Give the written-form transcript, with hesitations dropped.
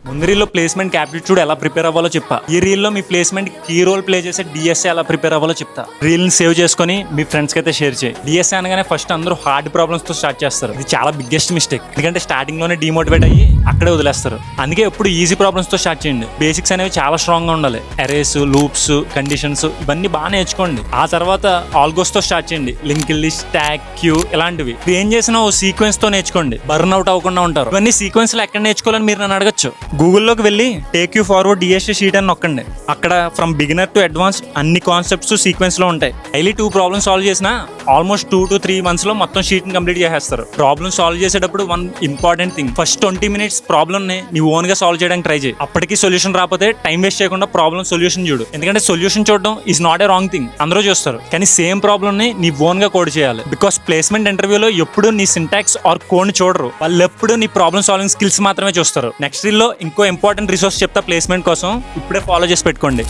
ముందు రీల్లో placement aptitude ఎలా prepare అవ్వాలో చెప్పా. ఈ రీల్లో మీ ప్లేస్మెంట్ కీ రోల్ ప్లే చేసే డిఎస్ఏ ఎలా ప్రిపేర్ అవ్వాలో చెప్తా. రీల్ని సేవ్ చేసుకొని మీ ఫ్రెండ్స్కి అయితే షేర్ చేయి. డిఎస్ఏ అనగానే ఫస్ట్ అందరూ హార్డ్ ప్రాబ్లమ్స్ తో స్టార్ట్ చేస్తారు. ఇది చాలా బిగ్గెస్ట్ మిస్టేక్. ఎందుకంటే స్టార్టింగ్ లోనే డిమోటివేట్ అయ్యి అక్కడే వదిలేస్తారు. అందుకే ఎప్పుడు ఈజీ ప్రాబ్లమ్స్ తో స్టార్ట్ చేయండి. బేసిక్స్ అనేవి చాలా స్ట్రాంగ్ గా ఉండాలి. అరేస్, లూప్స్, కండిషన్స్ ఇవన్నీ బాగా నేర్చుకోండి. ఆ తర్వాత ఆల్గోస్ తో స్టార్ట్ చేయండి. లింక్ లిస్ట్, ట్యాగ్, క్యూ ఇలాంటివి. ఏం చేసినా ఓ సీక్వెన్స్ తో నేర్చుకోండి. బర్న్ అవుట్ అవ్వకుండా ఉంటారు. ఇవన్నీ సీక్వెన్స్ లో ఎక్కడ నేర్చుకోవాలని మీరు నన్ను అడగచ్చు. గూగుల్లోకి వెళ్ళి take you forward DSA sheet అని నొక్కండి. అక్కడ ఫ్రమ్ బిగినర్ టు అడ్వాన్స్ అన్ని కాన్సెప్ట్స్ సీక్వెన్స్ లో ఉంటాయి. డైలీ 2 ప్రాబ్లమ్స్ సాల్వ్ చేసినా ఆల్మోస్ట్ 2 to 3 months లో మొత్తం షీట్ ని కంప్లీట్ చేసేస్తారు. ప్రాబ్లమ్ సాల్వ్ చేసేటప్పుడు one important thing, first 20 minutes problem ని నీ ఓన్ గా సాల్వ్ చేయడానికి ట్రై చేయి. అప్పటికి సొల్యూషన్ రాకపోతే టైం వేస్ట్ చేయకుండా ప్రాబ్లమ్ సొల్యూషన్ చూడు. ఎందుకంటే సొల్యూషన్ చూడడం is not a wrong thing. అందరూ చూస్తారు, కానీ సేమ్ ప్రాబ్లమ్ ని నీ ఓన్ గా కోడ్ చేయాలి. బికాస్ ప్లేస్మెంట్ ఇంటర్వ్యూలో ఎప్పుడు నీ సింటాక్స్ ఆర్ కోడ్ ని చూడరు. వాళ్ళు ఎప్పుడు నీ ప్రాబ్లమ్ సాల్వింగ్ స్కిల్స్ మాత్రమే చూస్తారు. నెక్స్ట్ రీల్లో ఇంకో ఇంపార్టెంట్ రిసోర్స్ చెప్తా ప్లేస్మెంట్ కోసం. ఇప్పుడే ఫాలో చేసి పెట్టుకోండి.